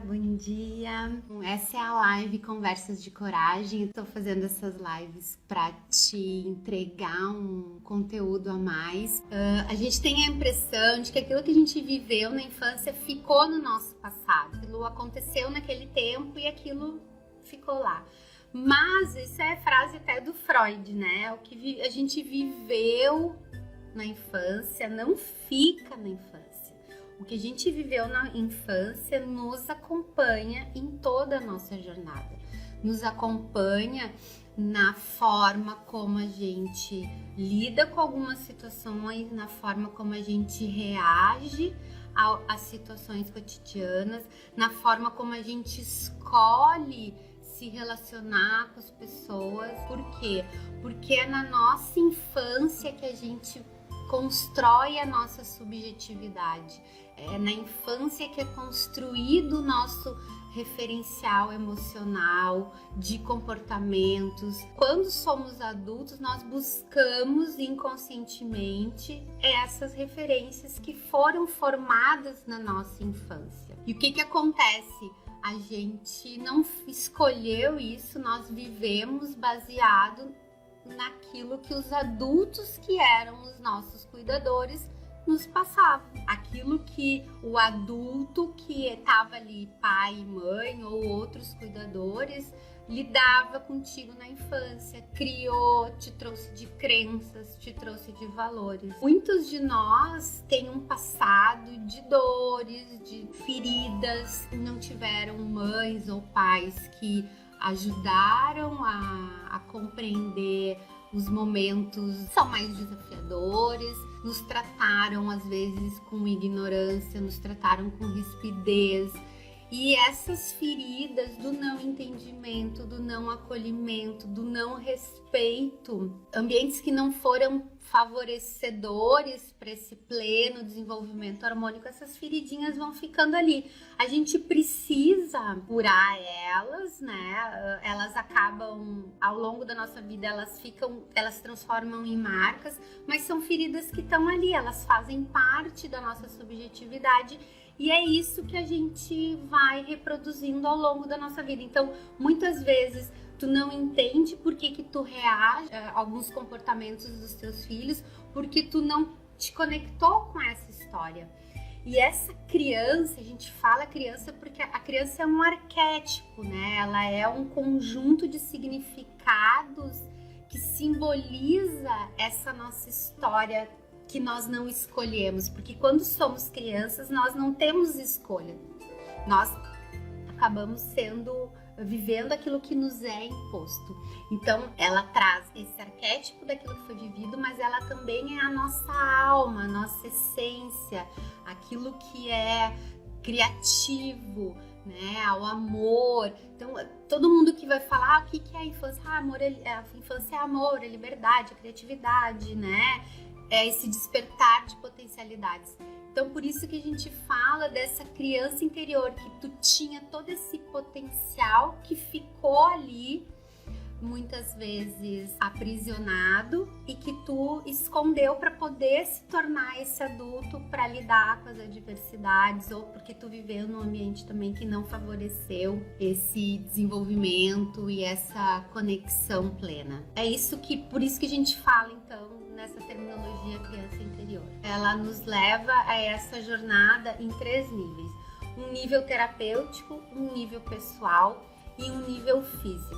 bom dia. Essa é a live Conversas de Coragem. Eu tô fazendo essas lives para te entregar um conteúdo a mais. A gente tem a impressão de que aquilo que a gente viveu na infância ficou no nosso passado. Aquilo aconteceu naquele tempo e aquilo ficou lá. Mas isso é frase até do Freud, né? O que a gente viveu na infância não fica na infância. O que a gente viveu na infância nos acompanha em toda a nossa jornada. Nos acompanha na forma como a gente lida com algumas situações, na forma como a gente reage às situações cotidianas, na forma como a gente escolhe se relacionar com as pessoas. Por quê? Porque é na nossa infância que a gente constrói a nossa subjetividade. É na infância que é construído o nosso referencial emocional de comportamentos. Quando somos adultos, nós buscamos inconscientemente essas referências que foram formadas na nossa infância. E o que acontece? A gente não escolheu isso, nós vivemos baseado naquilo que os adultos que eram os nossos cuidadores nos passavam. Aquilo que o adulto que estava ali, pai e mãe ou outros cuidadores, lidava contigo na infância, criou, te trouxe de crenças, te trouxe de valores. Muitos de nós têm um passado de dores, de feridas, não tiveram mães ou pais que ajudaram a compreender os momentos que são mais desafiadores, nos trataram às vezes com ignorância, nos trataram com rispidez. E essas feridas do não entendimento, do não acolhimento, do não respeito, ambientes que não foram favorecedores para esse pleno desenvolvimento harmônico, essas feridinhas vão ficando ali. A gente precisa curar elas, né? Elas acabam, ao longo da nossa vida, elas se transformam em marcas, mas são feridas que estão ali, elas fazem parte da nossa subjetividade. E é isso que a gente vai reproduzindo ao longo da nossa vida. Então, muitas vezes, tu não entende por que tu reage a alguns comportamentos dos teus filhos, porque tu não te conectou com essa história. E essa criança, a gente fala criança porque a criança é um arquétipo, né? Ela é um conjunto de significados que simboliza essa nossa história que nós não escolhemos, porque quando somos crianças nós não temos escolha, nós acabamos vivendo aquilo que nos é imposto. Então ela traz esse arquétipo daquilo que foi vivido, mas ela também é a nossa alma, a nossa essência, aquilo que é criativo, né, ao amor. Então todo mundo que vai falar o que é a infância, a infância é amor, é liberdade, é criatividade, né? É esse despertar de potencialidades. Então, por isso que a gente fala dessa criança interior, que tu tinha todo esse potencial que ficou ali, muitas vezes aprisionado, e que tu escondeu para poder se tornar esse adulto para lidar com as adversidades, ou porque tu viveu num ambiente também que não favoreceu esse desenvolvimento e essa conexão plena. Por isso que a gente fala, então, nessa terminologia criança interior. Ela nos leva a essa jornada em 3 níveis. Um nível terapêutico, um nível pessoal e um nível físico.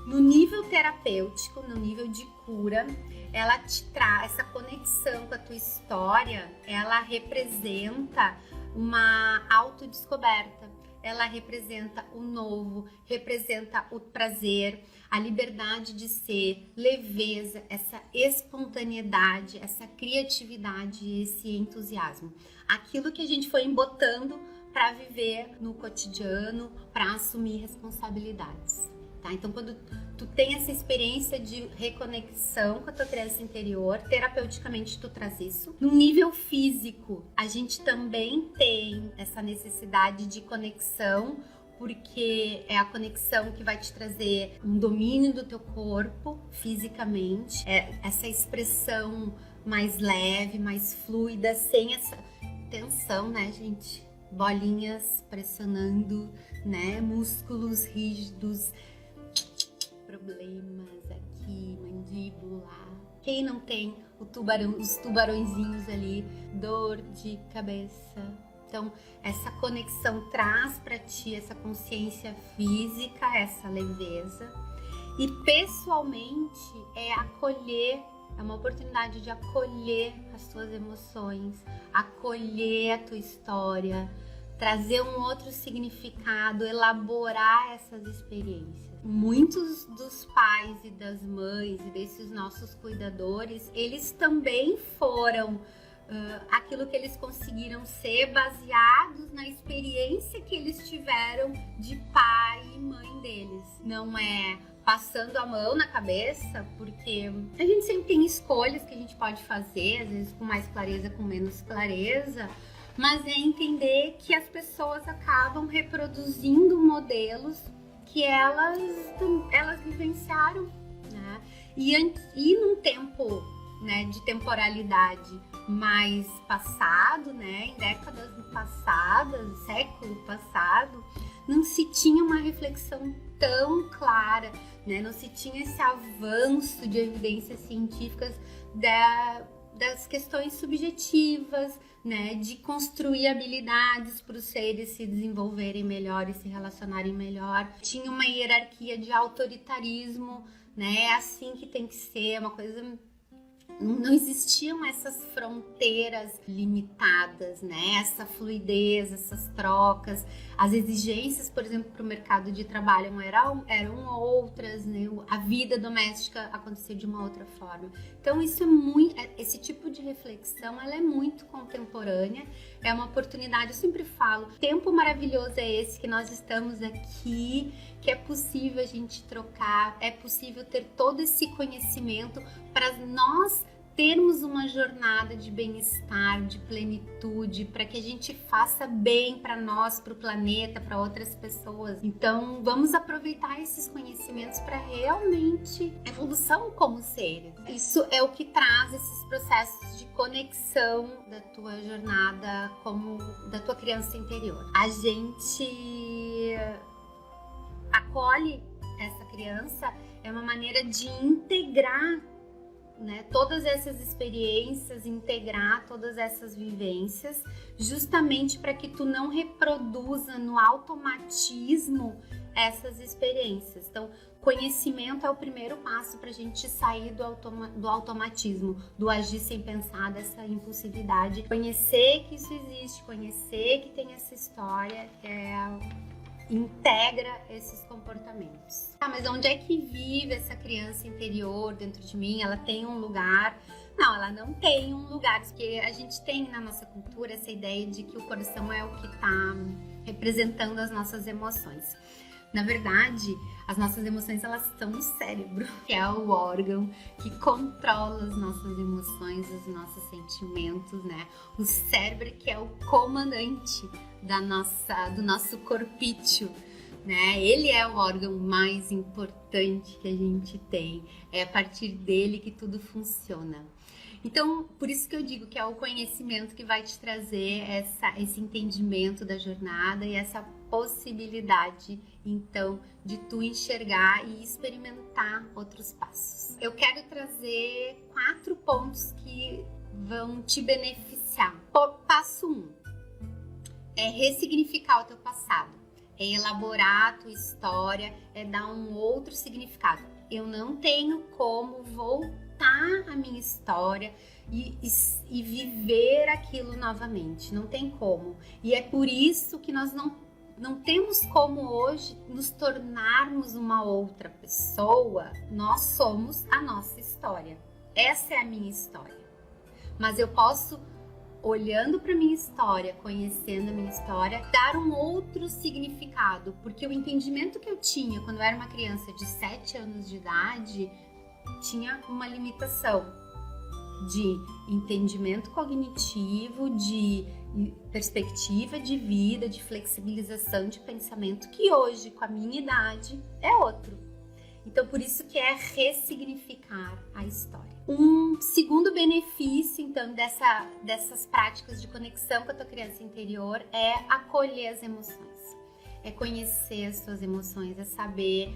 No nível terapêutico, no nível de cura, ela te traz essa conexão com a tua história, ela representa uma autodescoberta. Ela representa o novo, representa o prazer, a liberdade de ser, leveza, essa espontaneidade, essa criatividade, esse entusiasmo. Aquilo que a gente foi embotando para viver no cotidiano, para assumir responsabilidades. Tá? Então, quando tu tem essa experiência de reconexão com a tua criança interior, terapeuticamente tu traz isso. No nível físico, a gente também tem essa necessidade de conexão, porque é a conexão que vai te trazer um domínio do teu corpo fisicamente, essa expressão mais leve, mais fluida, sem essa tensão, né, gente? bolinhas pressionando, né? Músculos rígidos, problemas aqui, mandíbula. Quem não tem os tubarõezinhos ali, dor de cabeça. Então, essa conexão traz para ti essa consciência física, essa leveza. E pessoalmente é acolher, é uma oportunidade de acolher as tuas emoções, acolher a tua história, trazer um outro significado, elaborar essas experiências. Muitos dos pais e das mães e desses nossos cuidadores, eles também foram aquilo que eles conseguiram ser baseados na experiência que eles tiveram de pai e mãe deles. Não é passando a mão na cabeça, porque a gente sempre tem escolhas que a gente pode fazer, às vezes com mais clareza, com menos clareza, mas é entender que as pessoas acabam reproduzindo modelos que elas vivenciaram, né? E num tempo, né, de temporalidade mais passado, né, em décadas passadas, século passado, não se tinha uma reflexão tão clara, né, não se tinha esse avanço de evidências científicas das questões subjetivas, né, de construir habilidades para os seres se desenvolverem melhor e se relacionarem melhor. Tinha uma hierarquia de autoritarismo, né, é assim que tem que ser, uma coisa... Não existiam essas fronteiras limitadas, né? Essa fluidez, essas trocas. As exigências, por exemplo, para o mercado de trabalho eram outras, né? A vida doméstica acontecia de uma outra forma. Então, esse tipo de reflexão, ela é muito contemporânea. É uma oportunidade, eu sempre falo, tempo maravilhoso é esse que nós estamos aqui, que é possível a gente trocar, é possível ter todo esse conhecimento para nós termos uma jornada de bem-estar, de plenitude, para que a gente faça bem para nós, para o planeta, para outras pessoas. Então, vamos aproveitar esses conhecimentos para realmente evolução como seres. Isso é o que traz esses processos de conexão da tua jornada como da tua criança interior. A gente acolhe essa criança, é uma maneira de integrar, né, todas essas experiências, integrar todas essas vivências, justamente para que tu não reproduza no automatismo essas experiências. Então, conhecimento é o primeiro passo para a gente sair do automatismo, do agir sem pensar, dessa impulsividade. Conhecer que isso existe, conhecer que tem essa história, integra esses comportamentos. Mas onde é que vive essa criança interior dentro de mim? Ela tem um lugar? Não, ela não tem um lugar, porque a gente tem na nossa cultura essa ideia de que o coração é o que está representando as nossas emoções. Na verdade, as nossas emoções, elas estão no cérebro, que é o órgão que controla as nossas emoções, os nossos sentimentos, né? O cérebro que é o comandante do nosso corpício, né? Ele é o órgão mais importante que a gente tem. É a partir dele que tudo funciona. Então, por isso que eu digo que é o conhecimento que vai te trazer esse entendimento da jornada e essa possibilidade, então, de tu enxergar e experimentar outros passos. Eu quero trazer 4 pontos que vão te beneficiar. Passo 1 é ressignificar o teu passado, é elaborar a tua história, é dar um outro significado. Eu não tenho como voltar a minha história e viver aquilo novamente, não tem como. E é por isso que nós não temos como hoje nos tornarmos uma outra pessoa. Nós somos a nossa história. Essa é a minha história. Mas eu posso, olhando para minha história, conhecendo a minha história, dar um outro significado, porque o entendimento que eu tinha quando eu era uma criança de 7 anos de idade tinha uma limitação de entendimento cognitivo, de perspectiva de vida, de flexibilização de pensamento, que hoje, com a minha idade, é outro. Então, por isso que é ressignificar a história. Um segundo benefício, então, dessas práticas de conexão com a tua criança interior é acolher as emoções. É conhecer as tuas emoções, é saber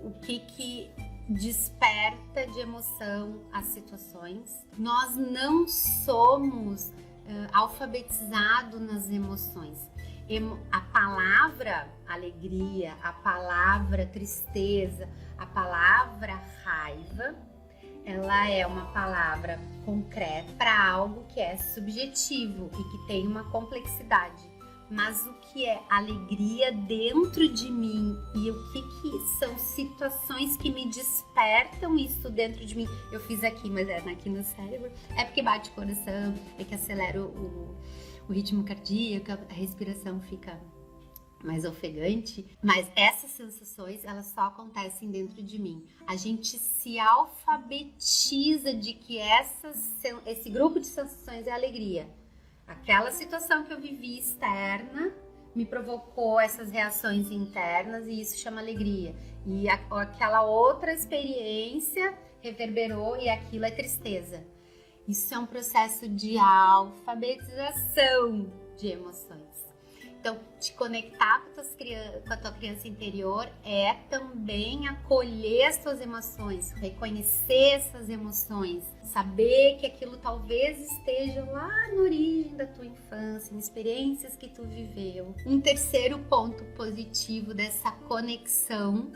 o que desperta de emoção as situações. Nós não somos alfabetizados nas emoções. A palavra alegria, a palavra tristeza, a palavra raiva, ela é uma palavra concreta para algo que é subjetivo e que tem uma complexidade. Mas o que é alegria dentro de mim e o que são situações que me despertam isso dentro de mim? Eu fiz aqui, mas é aqui no cérebro. É porque bate o coração, é que acelera o ritmo cardíaco, a respiração fica mais ofegante, mas essas sensações, elas só acontecem dentro de mim. A gente se alfabetiza de que esse grupo de sensações é alegria. Aquela situação que eu vivi externa me provocou essas reações internas e isso chama alegria. E aquela outra experiência reverberou e aquilo é tristeza. Isso é um processo de alfabetização de emoções. Então, te conectar com a tua criança interior é também acolher as tuas emoções, reconhecer essas emoções, saber que aquilo talvez esteja lá na origem da tua infância, em experiências que tu viveu. Um terceiro ponto positivo dessa conexão,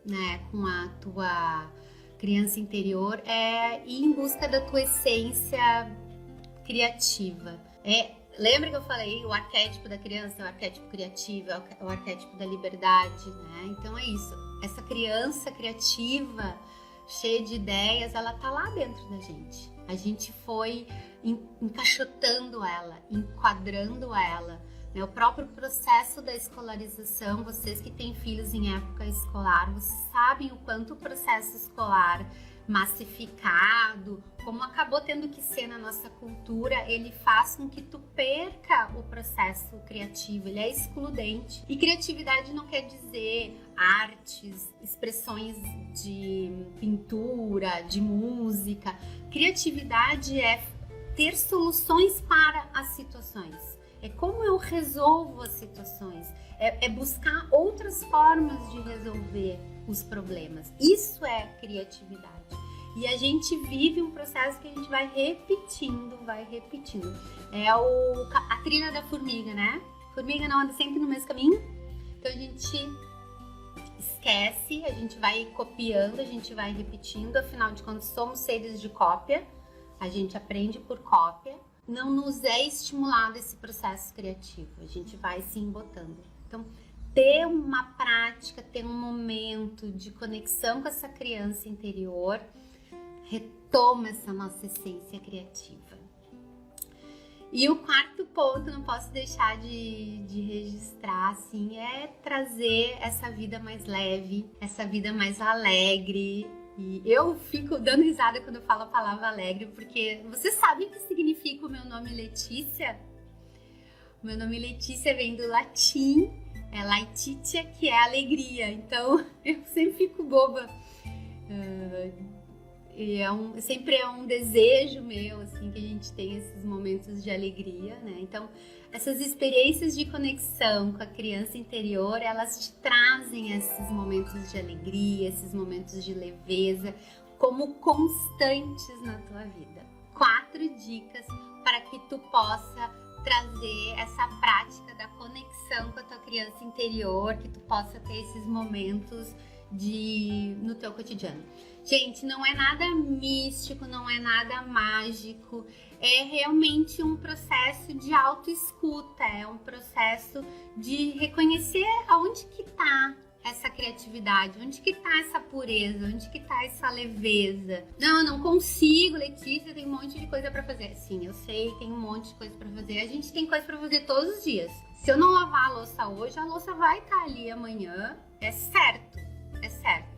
né, com a tua criança interior é ir em busca da tua essência criativa. Lembra que eu falei, o arquétipo da criança é o arquétipo criativo, é o arquétipo da liberdade, né? Então é isso. Essa criança criativa, cheia de ideias, ela tá lá dentro da gente. A gente foi encaixotando ela, enquadrando ela. Né? O próprio processo da escolarização, vocês que têm filhos em época escolar, vocês sabem o quanto o processo escolar massificado, como acabou tendo que ser na nossa cultura, ele faz com que tu perca o processo criativo, ele é excludente. E criatividade não quer dizer artes, expressões de pintura, de música. Criatividade é ter soluções para as situações. É como eu resolvo as situações. É buscar outras formas de resolver os problemas. Isso é criatividade. E a gente vive um processo que a gente vai repetindo. É a trilha da formiga, né? Formiga não anda sempre no mesmo caminho. Então a gente esquece, a gente vai copiando, a gente vai repetindo. Afinal de contas, somos seres de cópia. A gente aprende por cópia. Não nos é estimulado esse processo criativo. A gente vai se embotando. Então, ter uma prática, ter um momento de conexão com essa criança interior, retoma essa nossa essência criativa. E o quarto ponto, não posso deixar de registrar, assim, é trazer essa vida mais leve, essa vida mais alegre. E eu fico dando risada quando eu falo a palavra alegre, porque vocês sabem o que significa o meu nome Letícia? O meu nome Letícia vem do latim, é Laetitia, que é alegria. Então, eu sempre fico boba. Sempre é um desejo meu, assim, que a gente tenha esses momentos de alegria, né? Então, essas experiências de conexão com a criança interior, elas te trazem esses momentos de alegria, esses momentos de leveza, como constantes na tua vida. 4 dicas para que tu possa trazer essa prática da conexão com a tua criança interior, que tu possa ter esses momentos no teu cotidiano. Gente, não é nada místico, não é nada mágico, é realmente um processo de autoescuta, é um processo de reconhecer aonde que tá essa criatividade, onde que tá essa pureza, onde que tá essa leveza. Não, eu não consigo, Letícia, tem um monte de coisa pra fazer. Sim, eu sei, tem um monte de coisa pra fazer. A gente tem coisa pra fazer todos os dias. Se eu não lavar a louça hoje, a louça vai estar ali amanhã, é certo. É certo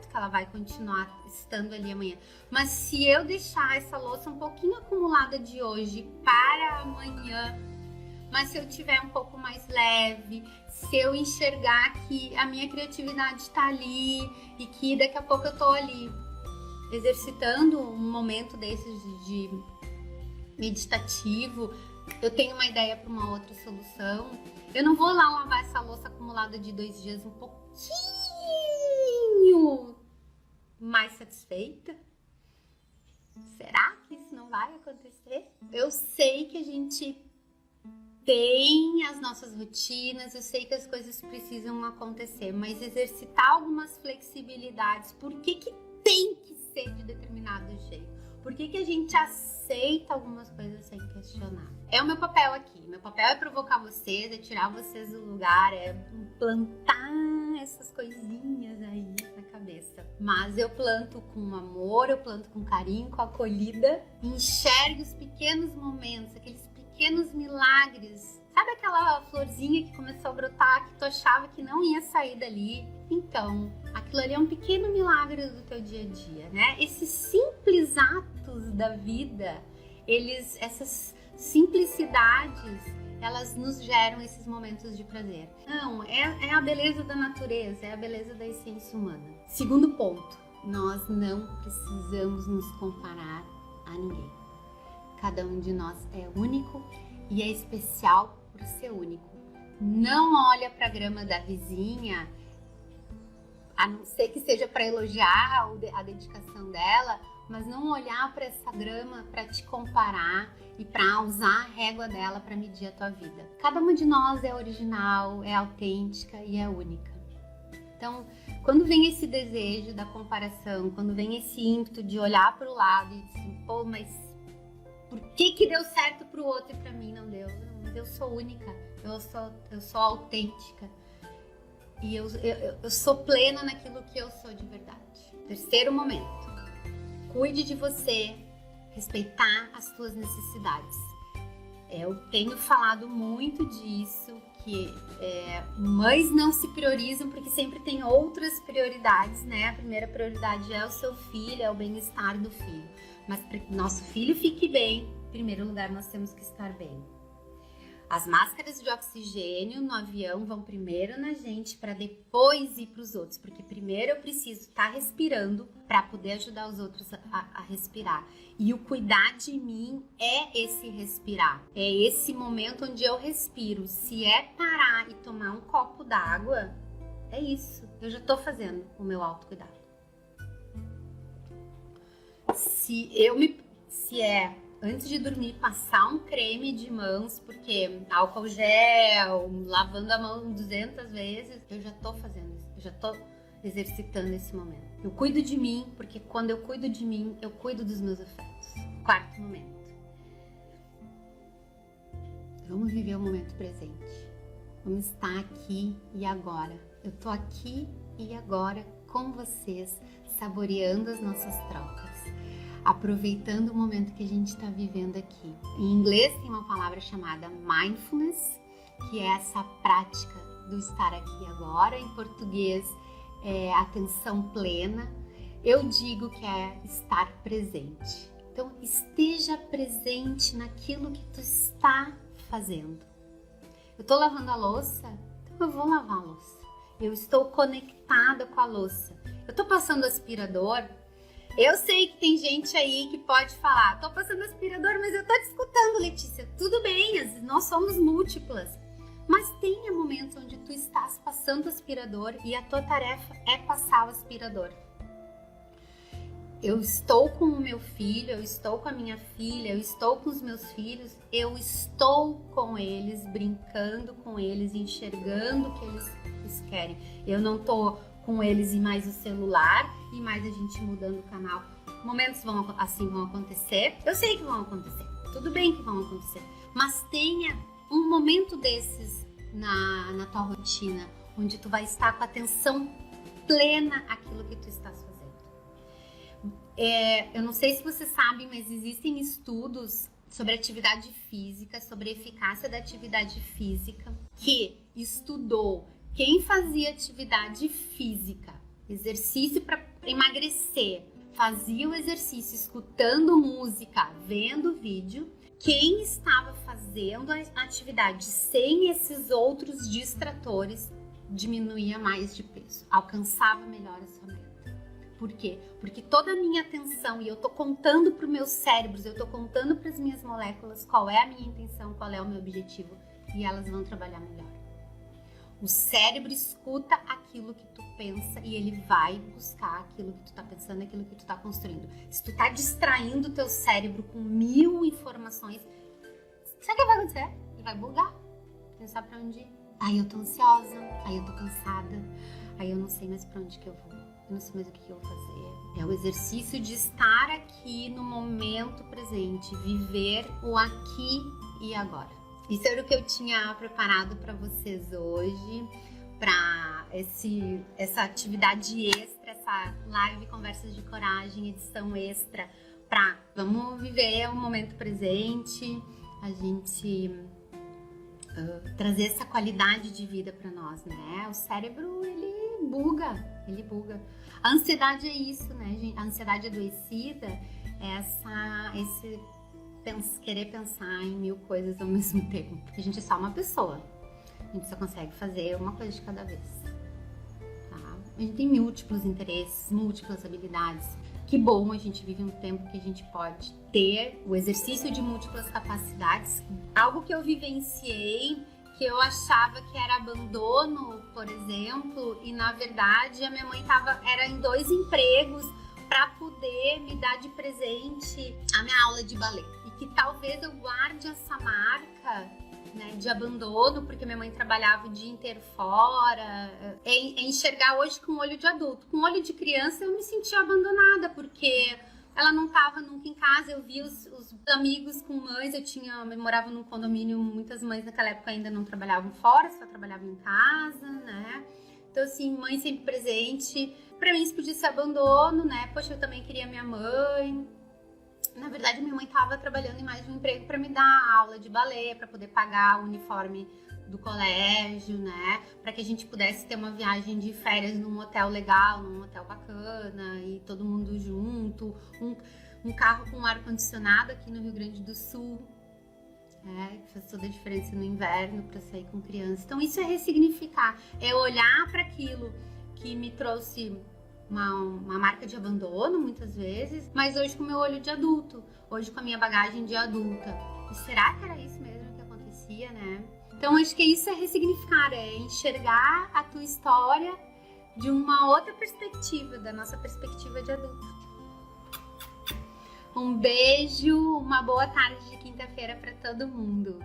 que ela vai continuar estando ali amanhã. Mas se eu deixar essa louça um pouquinho acumulada de hoje para amanhã, mas se eu tiver um pouco mais leve, se eu enxergar que a minha criatividade está ali e que daqui a pouco eu tô ali exercitando um momento desses de meditativo, eu tenho uma ideia para uma outra solução. Eu não vou lá lavar essa louça acumulada de 2 dias um pouquinho mais satisfeita? Será que isso não vai acontecer? Eu sei que a gente tem as nossas rotinas, eu sei que as coisas precisam acontecer, mas exercitar algumas flexibilidades, por que tem que ser de determinado jeito? Por que a gente aceita algumas coisas sem questionar? É o meu papel aqui. Meu papel é provocar vocês, é tirar vocês do lugar, é plantar essas coisinhas aí na cabeça. Mas eu planto com amor, eu planto com carinho, com acolhida. Enxergue os pequenos momentos, aqueles pequenos milagres. Sabe aquela florzinha que começou a brotar, que tu achava que não ia sair dali? Então, aquilo ali é um pequeno milagre do teu dia a dia, né? Esses simples atos da vida, essas simplicidades, elas nos geram esses momentos de prazer. Não, é a beleza da natureza, é a beleza da essência humana. Segundo ponto, nós não precisamos nos comparar a ninguém. Cada um de nós é único e é especial por ser único. Não olha para a grama da vizinha, a não ser que seja para elogiar a dedicação dela, mas não olhar para essa grama para te comparar e para usar a régua dela para medir a tua vida. Cada uma de nós é original, é autêntica e é única. Então, quando vem esse desejo da comparação, quando vem esse ímpeto de olhar para o lado e dizer, pô, mas por que deu certo para o outro e para mim não deu? Não, mas eu sou única, eu sou autêntica. E eu sou plena naquilo que eu sou de verdade. Terceiro momento. Cuide de você, respeitar as tuas necessidades. Eu tenho falado muito disso, que mães não se priorizam porque sempre tem outras prioridades, né? A primeira prioridade é o seu filho, é o bem-estar do filho. Mas para que nosso filho fique bem, em primeiro lugar nós temos que estar bem. As máscaras de oxigênio no avião vão primeiro na gente para depois ir para os outros, porque primeiro eu preciso estar respirando para poder ajudar os outros a respirar. E o cuidar de mim é esse respirar, é esse momento onde eu respiro. Se é parar e tomar um copo d'água, é isso, eu já estou fazendo o meu autocuidado. Se é antes de dormir, passar um creme de mãos, porque álcool gel, lavando a mão 200 vezes, eu já tô fazendo isso, eu já tô exercitando esse momento. Eu cuido de mim, porque quando eu cuido de mim, eu cuido dos meus afetos. Quarto momento. Vamos viver o momento presente. Vamos estar aqui e agora. Eu tô aqui e agora com vocês, saboreando as nossas trocas. Aproveitando o momento que a gente está vivendo aqui. Em inglês tem uma palavra chamada mindfulness, que é essa prática do estar aqui agora. Em português é atenção plena. Eu digo que é estar presente. Então esteja presente naquilo que tu está fazendo. Eu estou lavando a louça, então eu vou lavar a louça. Eu estou conectada com a louça. Eu estou passando aspirador. Eu sei que tem gente aí que pode falar, tô passando aspirador, mas eu tô te escutando, Letícia. Tudo bem, nós somos múltiplas. Mas tenha momentos onde tu estás passando aspirador e a tua tarefa é passar o aspirador. Eu estou com o meu filho, eu estou com a minha filha, eu estou com os meus filhos, eu estou com eles, brincando com eles, enxergando o que eles querem. Eu não tô com eles e mais o celular e mais a gente mudando o canal. Momentos assim vão acontecer. Eu sei que vão acontecer. Tudo bem que vão acontecer. Mas tenha um momento desses na tua rotina, onde tu vai estar com atenção plena àquilo que tu estás fazendo. Eu não sei se vocês sabem, mas existem estudos sobre atividade física, sobre a eficácia da atividade física, que estudou quem fazia atividade física, exercício para emagrecer, fazia o exercício escutando música, vendo vídeo, quem estava fazendo a atividade sem esses outros distratores diminuía mais de peso, alcançava melhor essa meta. Por quê? Porque toda a minha atenção, e eu tô contando para os meus cérebros, eu tô contando para as minhas moléculas qual é a minha intenção, qual é o meu objetivo, e elas vão trabalhar melhor. O cérebro escuta aquilo que tu pensa e ele vai buscar aquilo que tu tá pensando, aquilo que tu tá construindo. Se tu tá distraindo o teu cérebro com 1000 informações, sabe o que vai acontecer? Ele vai bugar, ele não sabe pra onde ir. Aí eu tô ansiosa, aí eu tô cansada, aí eu não sei mais pra onde que eu vou, eu não sei mais o que eu vou fazer. É o exercício de estar aqui no momento presente, viver o aqui e agora. Isso era o que eu tinha preparado para vocês hoje, para essa atividade extra, essa live Conversas de Coragem, edição extra, para vamos viver o momento presente, a gente trazer essa qualidade de vida para nós, né? O cérebro, ele buga. A ansiedade é isso, né, gente? A ansiedade adoecida é esse querer pensar em 1000 coisas ao mesmo tempo. A gente é só uma pessoa. A gente só consegue fazer uma coisa de cada vez. Tá? A gente tem múltiplos interesses, múltiplas habilidades. Que bom, a gente vive um tempo que a gente pode ter o exercício de múltiplas capacidades. Algo que eu vivenciei, que eu achava que era abandono, por exemplo, e na verdade a minha mãe era em 2 empregos para poder me dar de presente a minha aula de balé. E que talvez eu guarde essa marca, né, de abandono, porque minha mãe trabalhava o dia inteiro fora. É enxergar hoje com o olho de adulto. Com o olho de criança eu me sentia abandonada, porque ela não estava nunca em casa. Eu via os amigos com mães. Eu morava num condomínio, muitas mães naquela época ainda não trabalhavam fora, só trabalhavam em casa, né? Então, assim, mãe sempre presente. Pra mim isso podia ser abandono, né? Poxa, eu também queria minha mãe. Na verdade, minha mãe estava trabalhando em mais de um emprego para me dar aula de balé, para poder pagar o uniforme do colégio, né? Para que a gente pudesse ter uma viagem de férias num hotel legal, num hotel bacana e todo mundo junto. Um carro com ar-condicionado aqui no Rio Grande do Sul, que faz toda a diferença no inverno para sair com criança. Então, isso é ressignificar, é olhar para aquilo que me trouxe uma marca de abandono, muitas vezes, mas hoje com o meu olho de adulto, hoje com a minha bagagem de adulta. E será que era isso mesmo que acontecia, né? Então, acho que isso é ressignificar, é enxergar a tua história de uma outra perspectiva, da nossa perspectiva de adulto. Um beijo, uma boa tarde de quinta-feira para todo mundo.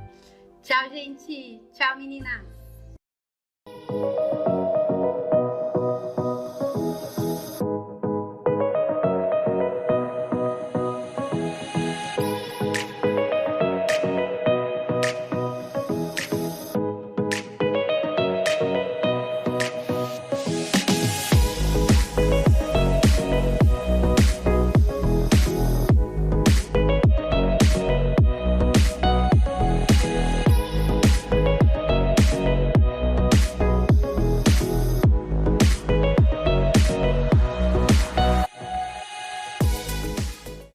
Tchau, gente. Tchau, meninas.